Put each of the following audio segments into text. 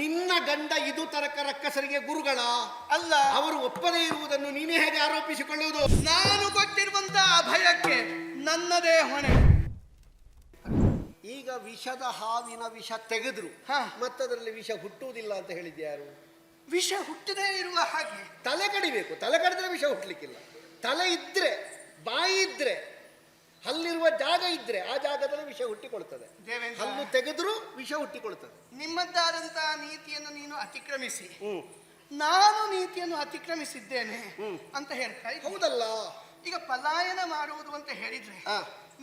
ನಿನ್ನ ಗಂಡ ಇದು ತರಕ ರಕ್ಕಸರಿಗೆ ಗುರುಗಳ ಅಲ್ಲ. ಅವರು ಒಪ್ಪದೇ ಇರುವುದನ್ನು ನೀನೇ ಹೇಗೆ ಆರೋಪಿಸಿಕೊಳ್ಳುವುದು? ನಾನು ಕೊಟ್ಟಿರುವಂತಹ ಅಭಯಕ್ಕೆ ನನ್ನದೇ ಹೊಣೆ. ಈಗ ವಿಷದ ಹಾವಿನ ವಿಷ ತೆಗೆದ್ರು ಮತ್ತದರಲ್ಲಿ ವಿಷ ಹುಟ್ಟುವುದಿಲ್ಲ ಅಂತ ಹೇಳಿದ್ಯಾರು? ವಿಷ ಹುಟ್ಟದೇ ಇರುವ ಹಾಗೆ ತಲೆ ಕಡಿಬೇಕು. ತಲೆ ಕಡಿದ್ರೆ ವಿಷ ಹುಟ್ಟಲಿಕ್ಕಿಲ್ಲ. ತಲೆ ಇದ್ರೆ, ಬಾಯಿ ಇದ್ರೆ, ಹಲ್ಲಿರುವ ಜಾಗ ಇದ್ರೆ ಆ ಜಾಗದಲ್ಲಿ ವಿಷ ಹುಟ್ಟಿಕೊಳ್ತದೆ. ಹಲ್ಲು ತೆಗೆದ್ರು ವಿಷ ಹುಟ್ಟಿಕೊಳ್ತದೆ. ನಿಮ್ಮದ್ದಾದಂತಹ ನೀತಿಯನ್ನು ನೀನು ಅತಿಕ್ರಮಿಸಿ ನಾನು ನೀತಿಯನ್ನು ಅತಿಕ್ರಮಿಸಿದ್ದೇನೆ ಅಂತ ಹೇಳ್ತಾ ಇದ್ದೀನಿ. ಹೌದಲ್ಲ? ಈಗ ಪಲಾಯನ ಮಾಡುವುದು ಅಂತ ಹೇಳಿದ್ರೆ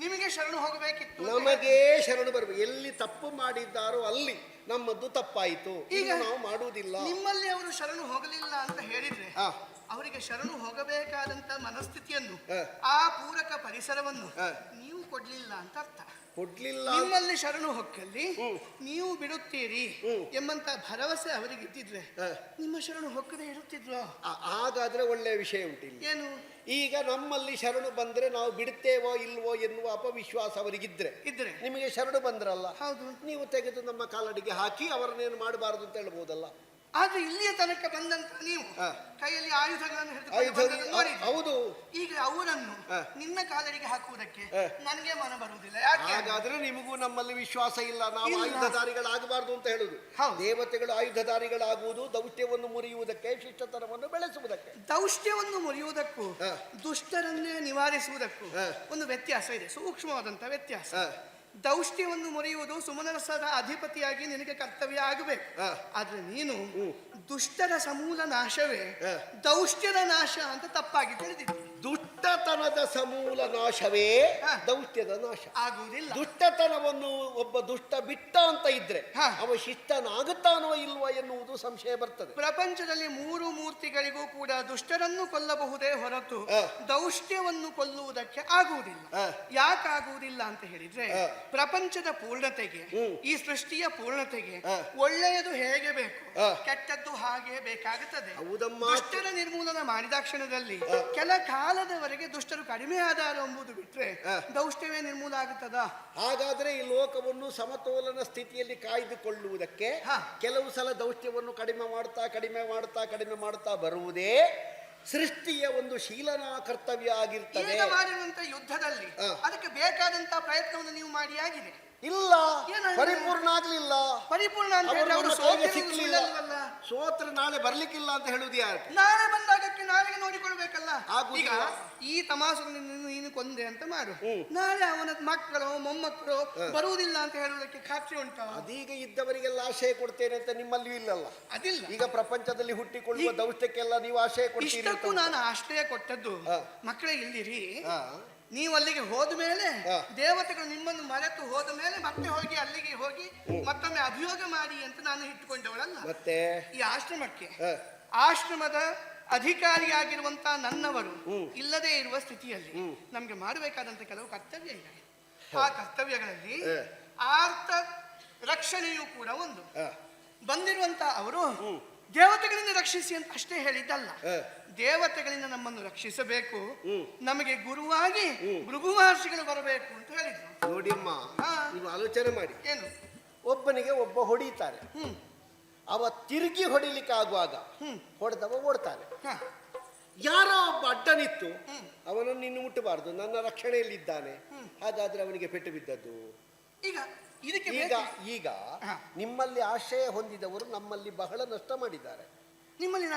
ನಿಮಗೆ ಶರಣು ಹೋಗಬೇಕಿತ್ತು. ನಮಗೆ ಶರಣು ಬರಬೇಕು. ಎಲ್ಲಿ ತಪ್ಪು ಮಾಡಿದ್ದಾರೋ ಅಲ್ಲಿ ನಮ್ಮದ್ದು ತಪ್ಪಾಯಿತು, ಈಗ ನಾವು ಮಾಡುವುದಿಲ್ಲ. ನಿಮ್ಮಲ್ಲಿ ಅವರು ಶರಣು ಹೋಗಲಿಲ್ಲ ಅಂತ ಹೇಳಿದ್ರೆ ಅವರಿಗೆ ಶರಣು ಹೋಗಬೇಕಾದಂತ ಮನಸ್ಥಿತಿಯನ್ನು ಆ ಪೂರಕ ಪರಿಸರವನ್ನು ನೀವು ಕೊಡ್ಲಿಲ್ಲ ಅಂತ ಅರ್ಥ. ಕೊಡ್ಲಿಲ್ಲ. ನಿಮ್ಮಲ್ಲಿ ಶರಣು ಹೊಕ್ಕಲ್ಲಿ ನೀವು ಬಿಡುತ್ತೀರಿ ಎಂಬಂತ ಭರವಸೆ ಅವರಿಗೆ ಇದ್ದಿದ್ರೆ ನಿಮ್ಮ ಶರಣು ಹೊಕ್ಕದೆ ಇರುತ್ತಿದ್ರು. ಹಾಗಾದ್ರೆ ಒಳ್ಳೆಯ ವಿಷಯ ಉಂಟಿಲ್ಲ. ಏನು? ಈಗ ನಮ್ಮಲ್ಲಿ ಶರಣು ಬಂದ್ರೆ ನಾವು ಬಿಡುತ್ತೇವೋ ಇಲ್ವೋ ಎನ್ನುವ ಅಪವಿಶ್ವಾಸ ಅವರಿಗಿದ್ರೆ ನಿಮಗೆ ಶರಣು ಬಂದ್ರಲ್ಲ, ಹೌದು, ನೀವು ತೆಗೆದು ನಮ್ಮ ಕಾಲಡಿಗೆ ಹಾಕಿ ಅವರನ್ನೇನು ಮಾಡಬಾರದು ಅಂತ ಹೇಳ್ಬೋದಲ್ಲ. ಆದ್ರೆ ಇಲ್ಲಿಯ ತನಕ ಬಂದಂತ ನೀವು ಕೈಯಲ್ಲಿ ಆಯುಧಗಳನ್ನು ಹೌದು. ಈಗ ಅವರನ್ನು ನಿನ್ನ ಕಾಲಡಿಗೆ ಹಾಕುವುದಕ್ಕೆ ನನಗೆ ಮನ ಬರುವುದಿಲ್ಲ. ಹಾಗಾದ್ರೆ ನಿಮಗೂ ನಮ್ಮಲ್ಲಿ ವಿಶ್ವಾಸ ಇಲ್ಲ. ನಾವು ಆಯುಧಧಾರಿಗಳಾಗಬಾರ್ದು ಅಂತ ಹೇಳುದು. ದೇವತೆಗಳು ಆಯುಧಧಾರಿಗಳಾಗುವುದು ದೌಷ್ಟ್ಯವನ್ನು ಮುರಿಯುವುದಕ್ಕೆ, ಶಿಷ್ಟತನವನ್ನು ಬೆಳೆಸುವುದಕ್ಕೆ. ದೌಷ್ಟ್ಯವನ್ನು ಮುರಿಯುವುದಕ್ಕೂ ದುಷ್ಟರನ್ನೇ ನಿವಾರಿಸುವುದಕ್ಕೂ ಒಂದು ವ್ಯತ್ಯಾಸ ಇದೆ, ಸೂಕ್ಷ್ಮವಾದಂತ ವ್ಯತ್ಯಾಸ. ದೌಷ್ಟ್ಯವನ್ನು ಮುರಿಯುವುದು ಸುಮನರಸದ ಅಧಿಪತಿಯಾಗಿ ನಿನಗೆ ಕರ್ತವ್ಯ ಆಗಬೇಕು. ಆದ್ರೆ ನೀನು ದುಷ್ಟರ ಸಮೂಲ ನಾಶವೇ ದೌಷ್ಟ್ಯದ ನಾಶ ಅಂತ ತಪ್ಪಾಗಿ ತಿಳಿದಿದ್ದಿ. ದುಷ್ಟತನದ ಸಮೂಲ ನಾಶವೇ ದೌಷ್ಟ್ಯದ ನಾಶ ಆಗುವುದಿಲ್ಲ. ದುಷ್ಟತನವನ್ನು ಒಬ್ಬ ದುಷ್ಟ ಬಿಟ್ಟ ಅಂತ ಇದ್ರೆ ಅವ ಶಿಷ್ಟನಾಗುತ್ತಾನೋ ಇಲ್ವಾ ಎನ್ನುವುದು ಸಂಶಯ ಬರ್ತದೆ. ಪ್ರಪಂಚದಲ್ಲಿ ಮೂರು ಮೂರ್ತಿಗಳಿಗೂ ಕೂಡ ದುಷ್ಟರನ್ನು ಕೊಲ್ಲಬಹುದೇ ಹೊರತು ದೌಷ್ಟ್ಯವನ್ನು ಕೊಲ್ಲುವುದಕ್ಕೆ ಆಗುವುದಿಲ್ಲ. ಯಾಕಾಗುವುದಿಲ್ಲ ಅಂತ ಹೇಳಿದ್ರೆ ಪ್ರಪಂಚದ ಪೂರ್ಣತೆಗೆ, ಈ ಸೃಷ್ಟಿಯ ಪೂರ್ಣತೆಗೆ ಒಳ್ಳೆಯದು ಹೇಗೆ ಬೇಕು ಕೆಟ್ಟದ್ದು ಹಾಗೆ ಬೇಕಾಗುತ್ತದೆ. ದುಷ್ಟರ ನಿರ್ಮೂಲನ ಮಾಡಿದ ಕ್ಷಣದಲ್ಲಿ ಕೆಲ ಕಾಲದವರೆಗೆ ದುಷ್ಟರು ಕಡಿಮೆ ಆದಾರು ಎಂಬುದು ಬಿಟ್ರೆ ದೌಷ್ಟ್ಯವೇ ನಿರ್ಮೂಲ ಆಗುತ್ತದ? ಹಾಗಾದ್ರೆ ಈ ಲೋಕವನ್ನು ಸಮತೋಲನ ಸ್ಥಿತಿಯಲ್ಲಿ ಕಾಯ್ದುಕೊಳ್ಳುವುದಕ್ಕೆ ಕೆಲವು ಸಲ ದೌಷ್ಟ್ಯವನ್ನು ಕಡಿಮೆ ಮಾಡ್ತಾ ಬರುವುದೇ ಸೃಷ್ಟಿಯ ಒಂದು ಶೀಲನಾ ಕರ್ತವ್ಯ ಆಗಿರ್ತದೆ. ಈಗ ಮಾಡಿರುವಂತ ಯುದ್ಧದಲ್ಲಿ ಅದಕ್ಕೆ ಬೇಕಾದಂತ ಪ್ರಯತ್ನವನ್ನು ನೀವು ಮಾಡಿ ಆಗಿದೆ ಇಲ್ಲ, ಪರಿಪೂರ್ಣ ಆಗ್ಲಿಲ್ಲ. ಪರಿಪೂರ್ಣ ಸಿಕ್ಲಿಲ್ಲ. ಸೋತ್ರ ನಾಳೆ ಬರ್ಲಿಕ್ಕಿಲ್ಲ ಅಂತ ಹೇಳುದು ಯಾರು? ನಾಳೆ ಬಂದಾಗಕ್ಕೆ ನಾಳೆಗೆ ನೋಡಿಕೊಳ್ಬೇಕಲ್ಲ. ಈಗ ಈ ತಮಾಸನ್ನು ನೀನು ಕೊಂದೆ ಅಂತ ಮಾಡು, ನಾಳೆ ಅವನ ಮಕ್ಕಳು ಮೊಮ್ಮಕ್ಕಳು ಬರುವುದಿಲ್ಲ ಅಂತ ಹೇಳುವುದಕ್ಕೆ ಖಾತ್ರಿ ಉಂಟ? ಅದೀಗ ಇದ್ದವರಿಗೆಲ್ಲ ಆಶಯ ಕೊಡ್ತೇನೆ ಅಂತ ನಿಮ್ಮಲ್ಲಿಯೂ ಇಲ್ಲಲ್ಲ. ಅದಿಲ್ಲ. ಈಗ ಪ್ರಪಂಚದಲ್ಲಿ ಹುಟ್ಟಿಕೊಳ್ಳುವ ದೌಷ್ಟ್ಯಕ್ಕೆಲ್ಲ ನೀವು ಆಶಯ ಕೊಡ್ತೀರಿ. ಇಷ್ಟಕ್ಕೂ ನಾನು ಆಶ್ರಯ ಕೊಟ್ಟದ್ದು ಮಕ್ಕಳೇ ಇಲ್ಲಿರಿ. ನೀವು ಅಲ್ಲಿಗೆ ಹೋದ ಮೇಲೆ ದೇವತೆಗಳು ನಿಮ್ಮನ್ನು ಮರೆತು ಹೋದ ಮೇಲೆ ಮತ್ತೆ ಹೋಗಿ ಅಲ್ಲಿಗೆ ಹೋಗಿ ಮತ್ತೊಮ್ಮೆ ಅಭಿಯೋಗ ಮಾಡಿ ಅಂತ ನಾನು ಇಟ್ಟುಕೊಂಡವಳಲ್ಲ. ಮತ್ತೆ ಈ ಆಶ್ರಮಕ್ಕೆ ಆಶ್ರಮದ ಅಧಿಕಾರಿಯಾಗಿರುವಂತ ನನ್ನವರು ಇಲ್ಲದೆ ಇರುವ ಸ್ಥಿತಿಯಲ್ಲಿ ನಮ್ಗೆ ಮಾಡಬೇಕಾದಂತ ಕೆಲವು ಕರ್ತವ್ಯ ಇದೆ. ಆ ಕರ್ತವ್ಯಗಳಲ್ಲಿ ಆರ್ಥ ರಕ್ಷಣೆಯೂ ಕೂಡ ಒಂದು. ಬಂದಿರುವಂತ ಅವರು ದೇವತೆಗಳಿಂದ ರಕ್ಷಿಸಿ ಅಂತ ಅಷ್ಟೇ ಹೇಳಿದ್ದಲ್ಲ, ದೇವತೆಗಳಿಂದ ನಮ್ಮನ್ನು ರಕ್ಷಿಸಬೇಕು, ನಮಗೆ ಗುರುವಾಗಿ ಭೃಗು ಮಹರ್ಷಿಗಳು ಬರಬೇಕು ಅಂತ ಹೇಳಿದ್ರು. ನೋಡಿಮ್ಮ, ನೀವು ಆಲೋಚನೆ ಮಾಡಿ. ಏನು? ಒಬ್ಬನಿಗೆ ಒಬ್ಬ ಹೊಡೀತಾರೆ, ಅವ ತಿರುಗಿ ಹೊಡಿಲಿಕ್ಕೆ ಆಗುವಾಗ ಹೊಡೆದವ ಓಡ್ತಾನೆ. ಯಾರೋ ಒಬ್ಬ ಅಡ್ಡ ನಿತ್ತು ಅವನನ್ನು ಇನ್ನು ಮುಟ್ಟಬಾರದು, ನನ್ನ ರಕ್ಷಣೆಯಲ್ಲಿದ್ದಾನೆ, ಹಾಗಾದ್ರೆ ಅವನಿಗೆ ಪೆಟ್ಟು ಬಿದ್ದದ್ದು. ಈಗ ನಿಮ್ಮಲ್ಲಿ ಆಶ್ರಯ ಹೊಂದಿದವರು ನಮ್ಮಲ್ಲಿ ಬಹಳ ನಷ್ಟ ಮಾಡಿದ್ದಾರೆ. ನಿಮ್ಮಲ್ಲಿ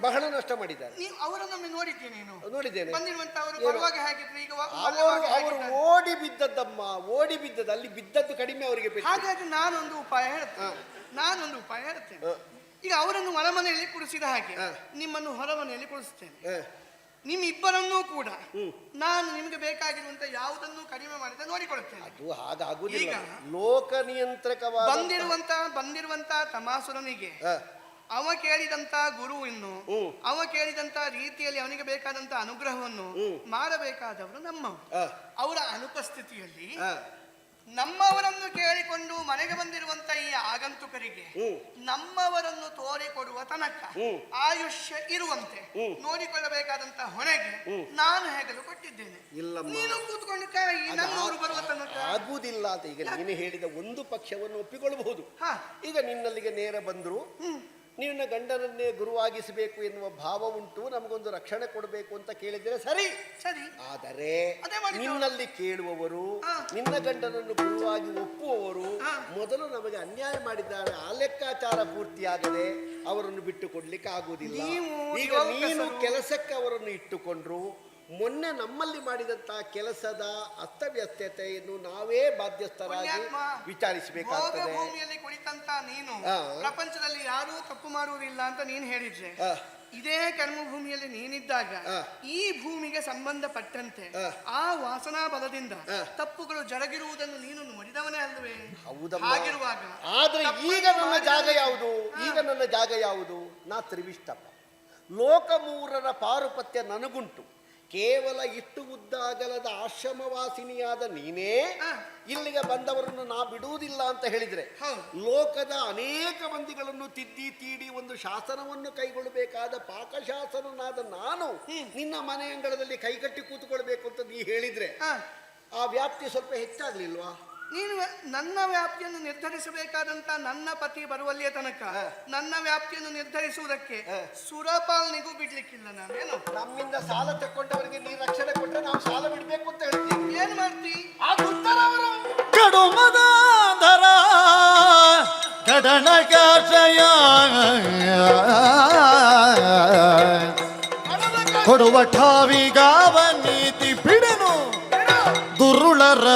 ಬಹಳ ನಷ್ಟ ಮಾಡಿದ್ದಾರೆ. ಅವರನ್ನೊಮ್ಮೆ ನೋಡಿದ್ದೇನೆ. ನೋಡಿದ್ದೇನೆ. ಅವರು ಓಡಿ ಬಿದ್ದದ್ದಮ್ಮ, ಓಡಿ ಬಿದ್ದದ್ದು. ಅಲ್ಲಿ ಬಿದ್ದದ್ದು ಕಡಿಮೆ ಅವರಿಗೆ. ಹಾಗಾಗಿ ನಾನೊಂದು ಉಪಾಯ ಹೇಳ್ತೇನೆ. ಈಗ ಅವರನ್ನು ಹೊರಮನೆಯಲ್ಲಿ ಕುಡಿಸಿದ ಹಾಗೆ ನಿಮ್ಮನ್ನು ಹೊರಮನೆಯಲ್ಲಿ ಕುಡಿಸ್ತೇನೆ. ನಿಮ್ಮಿಬ್ಬರನ್ನೂ ಕೂಡ ನಾನು ನಿಮಗೆ ಬೇಕಾಗಿರುವಂತ ಯಾವುದನ್ನು ಕಡಿಮೆ ಮಾಡಿದ ನೋಡಿಕೊಳ್ಳುತ್ತೇನೆ. ಅದು ಹಾಗಾಗುವುದಿಲ್ಲ. ಲೋಕ ನಿಯಂತ್ರಕವಾಗಿ ಬಂದಿರುವಂತ ತಮಾಸುರನಿಗೆ ಅವ ಕೇಳಿದಂತ ಗುರುವನ್ನು, ಅವ ಕೇಳಿದಂತ ರೀತಿಯಲ್ಲಿ ಅವನಿಗೆ ಬೇಕಾದಂತ ಅನುಗ್ರಹವನ್ನು ಮಾಡಬೇಕಾದವರು ನಮ್ಮವರು. ಅವರ ಅನುಪಸ್ಥಿತಿಯಲ್ಲಿ ನಮ್ಮವರನ್ನು ಕೇಳಿಕೊಂಡು ಮನೆಗೆ ಬಂದಿರುವಂತ ಈ ಆಗಂತುಕರಿಗೆ ನಮ್ಮವರನ್ನು ತೋರಿಕೊಡುವ ತನಕ ಆಯುಷ್ಯ ಇರುವಂತೆ ನೋಡಿಕೊಳ್ಳಬೇಕಾದಂತ ಹೊಣೆಗೆ ನಾನು ಹೆಗಲು ಕೊಟ್ಟಿದ್ದೇನೆ. ನೀನು ಕೂತ್ಕೊಂಡು ಕಾಯಿ, ನನ್ನವರು ಬರುವ ತನಕ ಆಗುವುದಿಲ್ಲ ಅಂತ ಈಗ ನೀನು ಹೇಳಿದ ಒಂದು ಪಕ್ಷವನ್ನು ಒಪ್ಪಿಕೊಳ್ಳಬಹುದು. ಈಗ ನಿನ್ನಲ್ಲಿಗೆ ನೇರ ಬಂದ್ರು, ನಿನ್ನ ಗಂಡನನ್ನೇ ಗುರುವಾಗಿಸಬೇಕು ಎನ್ನುವ ಭಾವ ಉಂಟು, ನಮಗೊಂದು ರಕ್ಷಣೆ ಕೊಡಬೇಕು ಅಂತ ಕೇಳಿದ್ರೆ ಸರಿ ಸರಿ. ಆದರೆ ನಿನ್ನಲ್ಲಿ ಕೇಳುವವರು, ನಿನ್ನ ಗಂಡನನ್ನು ಗುರುವಾಗಿ ಒಪ್ಪುವವರು ಮೊದಲು ನಮಗೆ ಅನ್ಯಾಯ ಮಾಡಿದ್ದಾರೆ, ಆ ಲೆಕ್ಕಾಚಾರ ಪೂರ್ತಿಯಾಗದೆ ಅವರನ್ನು ಬಿಟ್ಟು ಕೊಡ್ಲಿಕ್ಕೆ ಆಗುವುದಿಲ್ಲ. ಈಗ ನೀನು ಕೆಲಸಕ್ಕೆ ಅವರನ್ನು ಇಟ್ಟುಕೊಂಡ್ರು, ಮೊನ್ನೆ ನಮ್ಮಲ್ಲಿ ಮಾಡಿದಂತಹ ಕೆಲಸದ ಅಸ್ತವ್ಯಸ್ತತೆಯನ್ನು ನಾವೇ ಬಾಧ್ಯಸ್ಥರಾಗಿ ವಿಚಾರಿಸಬೇಕಾಗ್ತದೆ. ಭೂಮಿಯಲ್ಲಿ ಕುಳಿತಂತ ನೀನು ಪ್ರಪಂಚದಲ್ಲಿ ಯಾರೂ ತಪ್ಪು ಮಾಡುವುದಿಲ್ಲ ಅಂತ ನೀನು ಹೇಳಿದ್ರೆ, ಇದೇ ಕರ್ಮಭೂಮಿಯಲ್ಲಿ ನೀನಿದ್ದಾಗ ಈ ಭೂಮಿಗೆ ಸಂಬಂಧಪಟ್ಟಂತೆ ಆ ವಾಸನಾ ಬಲದಿಂದ ತಪ್ಪುಗಳು ಜರುಗಿರುವುದನ್ನು ನೀನು ನೋಡಿದವನೇ ಅಲ್ಲವೇ? ಹಾಗಿರುವಾಗ ಆದ್ರೆ ಈಗ ನನ್ನ ಜಾಗ ಯಾವುದು? ಈಗ ನನ್ನ ಜಾಗ ಯಾವುದು? ನಾ ತ್ರಿವಿಷ್ಟಪ್ಪ, ಲೋಕಮೂರರ ಪಾರುಪತ್ಯ ನನಗುಂಟು. ಕೇವಲ ಇಟ್ಟು ಉದ್ದಾಗಲದ ಆಶ್ರಮವಾಸಿನಿಯಾದ ನೀನೇ ಇಲ್ಲಿಗೆ ಬಂದವರನ್ನು ನಾ ಬಿಡುವುದಿಲ್ಲ ಅಂತ ಹೇಳಿದ್ರೆ, ಲೋಕದ ಅನೇಕ ಮಂದಿಗಳನ್ನು ತಿದ್ದಿ ತೀಡಿ ಒಂದು ಶಾಸನವನ್ನು ಕೈಗೊಳ್ಳಬೇಕಾದ ಪಾಕಶಾಸನನಾದ ನಾನು ನಿನ್ನ ಮನೆ ಅಂಗಳದಲ್ಲಿ ಕೈಕಟ್ಟಿ ಕೂತ್ಕೊಳ್ಬೇಕು ಅಂತ ನೀ ಹೇಳಿದ್ರೆ ಆ ವ್ಯಾಪ್ತಿ ಸ್ವಲ್ಪ ಹೆಚ್ಚಾಗ್ಲಿಲ್ವಾ? ನೀನು ನನ್ನ ವ್ಯಾಪ್ತಿಯನ್ನು ನಿರ್ಧರಿಸಬೇಕಾದಂತ ನನ್ನ ಪತಿ ಬರುವಲ್ಲಿಯ ತನಕ ನನ್ನ ವ್ಯಾಪ್ತಿಯನ್ನು ನಿರ್ಧರಿಸುವುದಕ್ಕೆ ಸುರಪಾಲನಿಗೂ ಬಿಡ್ಲಿಕ್ಕಿಲ್ಲ. ನಾನೇನು ನಮ್ಮಿಂದ ಸಾಲ ತಕೊಂಡವರಿಗೆ ನೀ ರಕ್ಷಣೆ ಕೊಟ್ಟರೆ ನಾವು ಸಾಲ ಬಿಡ್ಬೇಕು ಅಂತ ಹೇಳ್ತೀವಿ. ಏನ್ ಮಾಡ್ತಿ? ಕಡುಮದಾಧರ ಕಡನಕಾಶಯ ಕೊಡುವ ಠಾವಿಗಾವ ನೀತಿ ಬಿಡನು ದುರುಳರ,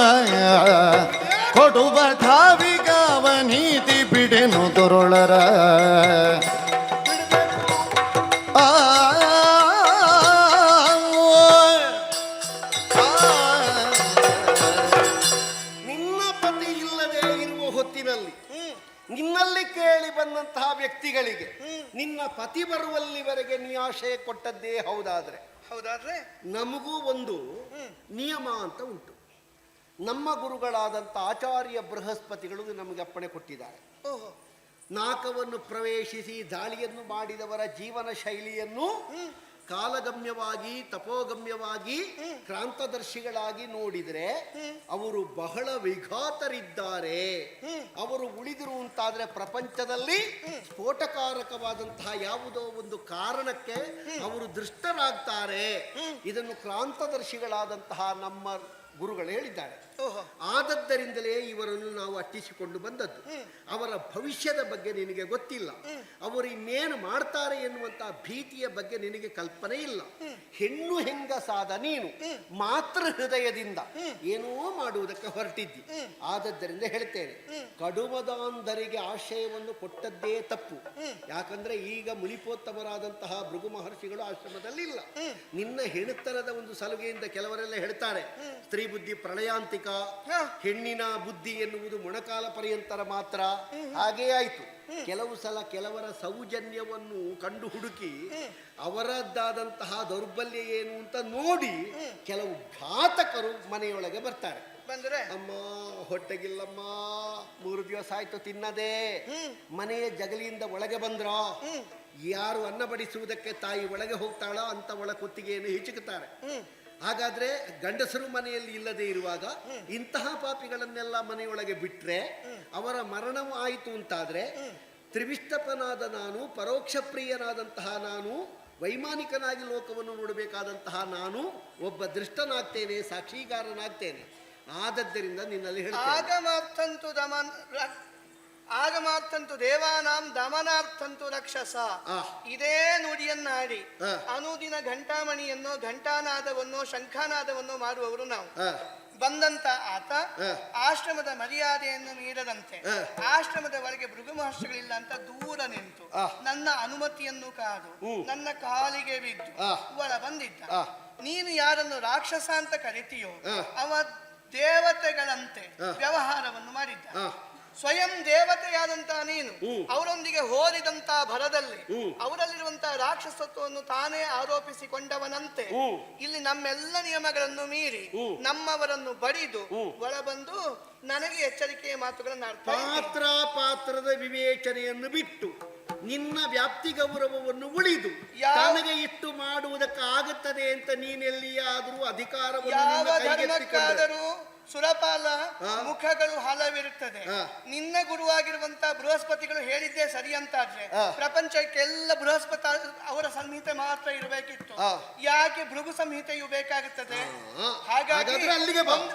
ಕೊಡುವ ಠಾವಿಗಾವ ನೀತಿ ಬಿಡೆನು ದುರುಳರ. ನಿನ್ನ ಪತಿ ಇಲ್ಲದೆ ಇರುವ ಹೊತ್ತಿನಲ್ಲಿ ನಿನ್ನಲ್ಲಿ ಕೇಳಿ ಬಂದಂತಹ ವ್ಯಕ್ತಿಗಳಿಗೆ ನಿನ್ನ ಪತಿ ಬರುವಲ್ಲಿವರೆಗೆ ನೀ ಆಶಯ ಕೊಟ್ಟದ್ದೇ ಹೌದಾದ್ರೆ ನಮಗೂ ಒಂದು ನಿಯಮ ಅಂತ ಉಂಟು. ನಮ್ಮ ಗುರುಗಳಾದಂಥ ಆಚಾರ್ಯ ಬೃಹಸ್ಪತಿಗಳು ನಮಗೆ ಅಪ್ಪಣೆ ಕೊಟ್ಟಿದ್ದಾರೆ. ನಾಕವನ್ನು ಪ್ರವೇಶಿಸಿ ದಾಳಿಯನ್ನು ಮಾಡಿದವರ ಜೀವನ ಶೈಲಿಯನ್ನು ಕಾಲಗಮ್ಯವಾಗಿ ತಪೋಗಮ್ಯವಾಗಿ ಕ್ರಾಂತದರ್ಶಿಗಳಾಗಿ ನೋಡಿದರೆ ಅವರು ಬಹಳ ವಿಘಾತರಿದ್ದಾರೆ. ಅವರು ಉಳಿದಿರುವಂತಾದ್ರೆ ಪ್ರಪಂಚದಲ್ಲಿ ಸ್ಫೋಟಕಾರಕವಾದಂತಹ ಯಾವುದೋ ಒಂದು ಕಾರಣಕ್ಕೆ ಅವರು ದೃಷ್ಟರಾಗ್ತಾರೆ. ಇದನ್ನು ಕ್ರಾಂತದರ್ಶಿಗಳಾದಂತಹ ನಮ್ಮ ಗುರುಗಳು ಹೇಳಿದ್ದಾರೆ. ಆದದ್ದರಿಂದಲೇ ಇವರನ್ನು ನಾವು ಅಟ್ಟಿಸಿಕೊಂಡು ಬಂದದ್ದು. ಅವರ ಭವಿಷ್ಯದ ಬಗ್ಗೆ ನಿನಗೆ ಗೊತ್ತಿಲ್ಲ, ಅವರು ಇನ್ನೇನು ಮಾಡ್ತಾರೆ ಎನ್ನುವಂತಹ ಭೀತಿಯ ಬಗ್ಗೆ ನಿನಗೆ ಕಲ್ಪನೆ ಇಲ್ಲ. ಹೆಣ್ಣು ಹೆಂಗಸಾದ ನೀನು ಮಾತೃ ಹೃದಯದಿಂದ ಏನೋ ಮಾಡುವುದಕ್ಕೆ ಹೊರಟಿದ್ದಿ. ಆದದ್ದರಿಂದ ಹೇಳ್ತೇನೆ, ಕಡುಮದಾಂಧರಿಗೆ ಆಶ್ರಯವನ್ನು ಕೊಟ್ಟದ್ದೇ ತಪ್ಪು. ಯಾಕಂದ್ರೆ ಈಗ ಮುನಿಪೋತ್ತಮರಾದಂತಹ ಭೃಗು ಮಹರ್ಷಿಗಳು ಆಶ್ರಮದಲ್ಲಿ ಇಲ್ಲ. ನಿನ್ನ ಹೆಣುತನದ ಒಂದು ಸಲುಗೆಯಿಂದ ಕೆಲವರೆಲ್ಲ ಹೇಳ್ತಾರೆ, ಸ್ತ್ರೀ ಬುದ್ಧಿ ಪ್ರಳಯಾಂತಿಕ, ಹೆಣ್ಣಿನ ಬುದ್ಧಿ ಎನ್ನುವುದು ಮೊಣಕಾಲ ಪರ್ಯಂತರ ಮಾತ್ರ. ಹಾಗೇ ಆಯ್ತು. ಕೆಲವು ಸಲ ಕೆಲವರ ಸೌಜನ್ಯವನ್ನು ಕಂಡು ಹುಡುಕಿ ಅವರದ್ದಾದಂತಹ ದೌರ್ಬಲ್ಯ ಏನು ಅಂತ ನೋಡಿ ಕೆಲವು ಘಾತಕರು ಮನೆಯೊಳಗೆ ಬರ್ತಾರೆ. ಅಮ್ಮ ಹೊಟ್ಟೆಗಿಲ್ಲಮ್ಮ, 3 ದಿವಸ ಆಯ್ತು ತಿನ್ನದೆ, ಮನೆಯ ಜಗಲಿಯಿಂದ ಒಳಗೆ ಬಂದ್ರ, ಯಾರು ಅನ್ನ ಬಡಿಸುವುದಕ್ಕೆ ತಾಯಿ ಒಳಗೆ ಹೋಗ್ತಾಳ ಅಂತ ಒಳ ಕುತ್ತಿಗೆಯನ್ನು ಹಿಚುಕುತ್ತಾರೆ. ಹಾಗಾದ್ರೆ ಗಂಡಸರು ಮನೆಯಲ್ಲಿ ಇಲ್ಲದೆ ಇರುವಾಗ ಇಂತಹ ಪಾಪಿಗಳನ್ನೆಲ್ಲ ಮನೆಯೊಳಗೆ ಬಿಟ್ರೆ ಅವರ ಮರಣವೂ ಆಯಿತು ಅಂತಾದ್ರೆ ತ್ರಿವಿಷ್ಟಪನಾದ ನಾನು, ಪರೋಕ್ಷ ಪ್ರಿಯನಾದಂತಹ ನಾನು, ವೈಮಾನಿಕನಾಗಿ ಲೋಕವನ್ನು ನೋಡಬೇಕಾದಂತಹ ನಾನು ಒಬ್ಬ ದೃಷ್ಟನಾಗ್ತೇನೆ, ಸಾಕ್ಷೀಗಾರನಾಗ್ತೇನೆ. ಆದದ್ದರಿಂದ ನಿನ್ನಲ್ಲಿ ಆಗಮಾರ್ಥಂತು ದೇವಾನಾಂ ದಮನಾರ್ಥಂತು ರಕ್ಷಸ. ಇದೇ ನುಡಿಯನ್ನಾಡಿ ಅನುದಿನ ಘಂಟಾಮಣಿಯನ್ನು, ಘಂಟಾನಾದವನ್ನು, ಶಂಖಾನಾದವನ್ನು ಮಾಡುವವರು ನಾವು. ಬಂದಂತ ಆತ ಆಶ್ರಮದ ಮರ್ಯಾದೆಯನ್ನು ಮೀರದಂತೆ ಆಶ್ರಮದ ಒಳಗೆ ಭೃಗು ಮಹರ್ಷಿಗಳಿಲ್ಲ ಅಂತ ದೂರ ನಿಂತು ನನ್ನ ಅನುಮತಿಯನ್ನು ಕಾದು ನನ್ನ ಕಾಲಿಗೆ ಬಿದ್ದು ಒಳ ಬಂದಿದ್ದ. ನೀನು ಯಾರನ್ನು ರಾಕ್ಷಸ ಅಂತ ಕರಿತೀಯೋ ಅವ ದೇವತೆಗಳಂತೆ ವ್ಯವಹಾರವನ್ನು ಮಾಡಿದ್ದ. ಸ್ವಯಂ ದೇವತೆಯಾದಂತ ನೀನು ಅವರೊಂದಿಗೆ ಹೋರಿದಂತ ಭರದಲ್ಲಿ ಅವರಲ್ಲಿರುವಂತಹ ರಾಕ್ಷಸತ್ವವನ್ನು ತಾನೇ ಆರೋಪಿಸಿಕೊಂಡವನಂತೆ ಇಲ್ಲಿ ನಮ್ಮೆಲ್ಲ ನಿಯಮಗಳನ್ನು ಮೀರಿ ನಮ್ಮವರನ್ನು ಬಡಿದು ಒಳಬಂದು ನನಗೆ ಎಚ್ಚರಿಕೆಯ ಮಾತುಗಳನ್ನು ಪಾತ್ರದ ವಿವೇಚನೆಯನ್ನು ಬಿಟ್ಟು ನಿನ್ನ ವ್ಯಾಪ್ತಿ ಗೌರವವನ್ನು ಉಳಿದು ತನಗೆ ಇಟ್ಟು ಮಾಡುವುದಕ್ಕಾಗುತ್ತದೆ ಅಂತ ನೀನೆಲ್ಲಿಯಾದರೂ ಅಧಿಕಾರವನ್ನು ಸುರಪಾಲ ಮುಖಗಳು ಹಲವಿರುತ್ತದೆ ನಿನ್ನ ಗುರುವಾಗಿರುವಂತಹ ಬೃಹಸ್ಪತಿಗಳು ಹೇಳಿದ್ದೇ ಸರಿ ಅಂತಾದ್ರೆ ಪ್ರಪಂಚಕ್ಕೆಲ್ಲ ಬೃಹಸ್ಪತಿ ಅವರ ಸಂಹಿತೆ ಮಾತ್ರ ಇರಬೇಕಿತ್ತು ಯಾಕೆ ಭೃಗು ಸಂಹಿತೆಯು ಬೇಕಾಗುತ್ತದೆ ಹಾಗಾಗಿ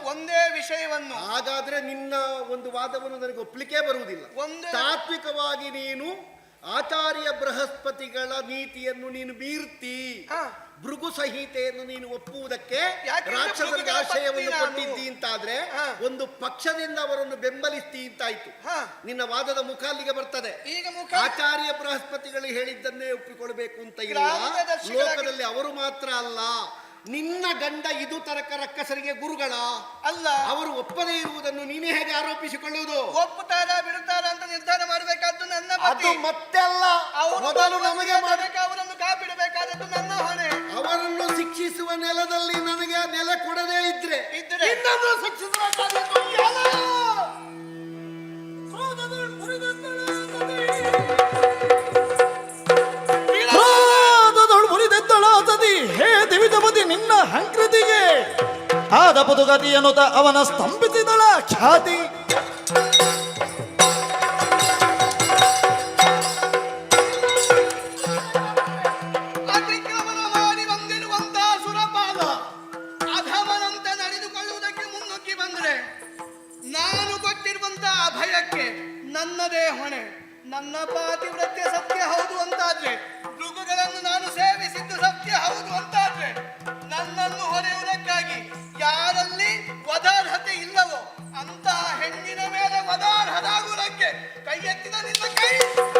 ಒಂದೇ ವಿಷಯವನ್ನು ಹಾಗಾದ್ರೆ ನಿನ್ನ ಒಂದು ವಾದವನ್ನು ನನಗೆ ಒಪ್ಲಿಕ್ಕೆ ಬರುವುದಿಲ್ಲ ತಾತ್ವಿಕವಾಗಿ ನೀನು ಆಚಾರ್ಯ ಬೃಹಸ್ಪತಿಗಳ ನೀತಿಯನ್ನು ನೀನು ಬೀರ್ತಿ ಭೃಗು ಸಂಹಿತೆಯನ್ನು ನೀನು ಒಪ್ಪುವುದಕ್ಕೆ ರಾಕ್ಷಸರಿಗೆ ಆಶಯವನ್ನು ಕೊಟ್ಟಿದ್ದಿ ಅಂತಾದ್ರೆ ಒಂದು ಪಕ್ಷದಿಂದ ಅವರನ್ನು ಬೆಂಬಲಿಸ್ತಿ ಅಂತಾಯ್ತು ನಿನ್ನ ವಾದದ ಮುಖ ಅಲ್ಲಿಗೆ ಬರ್ತದೆ ಆಚಾರ್ಯ ಬೃಹಸ್ಪತಿಗಳು ಹೇಳಿದ್ದನ್ನೇ ಒಪ್ಪಿಕೊಳ್ಬೇಕು ಅಂತ ಇಲ್ಲ ಲೋಕದಲ್ಲಿ ಅವರು ಮಾತ್ರ ಅಲ್ಲ ನಿನ್ನ ಗಂಡ ಇದು ತರಕ ರಕ್ಕಸರಿಗೆ ಗುರುಗಳ ಅಲ್ಲ ಅವರು ಒಪ್ಪದೇ ಇರುವುದನ್ನು ನೀನೇ ಹೇಗೆ ಆರೋಪಿಸಿಕೊಳ್ಳುವುದು ಒಪ್ಪುತ್ತಾರ ಬಿಡುತ್ತಾರ ಅಂತ ನಿರ್ಧಾರ ಮಾಡಬೇಕಾದ್ದು ನನ್ನ ಅದು ಮತ್ತೆಲ್ಲ ಮೊದಲು ನಮಗೆ ಅವರನ್ನು ಕಾಪಿಡಬೇಕಾದದ್ದು ನನ್ನ ಹೊಣೆ ಅವರನ್ನು ಶಿಕ್ಷಿಸುವ ನೆಲದಲ್ಲಿ ನನಗೆ ನೆಲೆ ಕೊಡದೇ ಇದ್ರೆ ಇನ್ನೊಂದು ಶಿಕ್ಷಿಸಬೇಕಾದದ್ದು ಹೇ ದಿವಿದಪತಿ ನಿನ್ನ ಹಂಕೃತಿಗೆ ಆದ ಪುದುಗತಿ ಎನ್ನುತ್ತ ಅವನ ಸ್ತಂಭಿಸಿದಳ ಖ್ಯಾತಿ ಅತಿಕ್ರಮಣ ಮಾಡಿ ಬಂದಿರುವಂತಹ ಸುರಪಾಲ ಅಧಮನಂತೆ ನಡೆದುಕೊಳ್ಳುವುದಕ್ಕೆ ಮುನ್ನುಗ್ಗಿ ಬಂದ್ರೆ ನಾನು ಕೊಟ್ಟಿರುವಂತಹ ಅಭಯಕ್ಕೆ ನನ್ನದೇ ಹೊಣೆ ನನ್ನ ಪಾತಿವ್ರತ್ಯ ಸತ್ಯ ಹೌದು ಅಂತಾದ್ರೆ ಮೃಗಗಳನ್ನು ನಾನು ಸೇವಿಸಿದ್ದು ಸತ್ಯ ಹೌದು ಅಂತಾದ್ರೆ ನನ್ನನ್ನು ಹೊರೆಯುವುದಕ್ಕಾಗಿ ಯಾರಲ್ಲಿ ವದಾರ್ಹತೆ ಇಲ್ಲವೋ ಅಂತಹ ಹೆಣ್ಣಿನ ಮೇಲೆ ವದಾರ್ಹರಾಗುವುದಕ್ಕೆ ಕೈ ಎತ್ತಿದ ನಿನ್ನ ಕೈ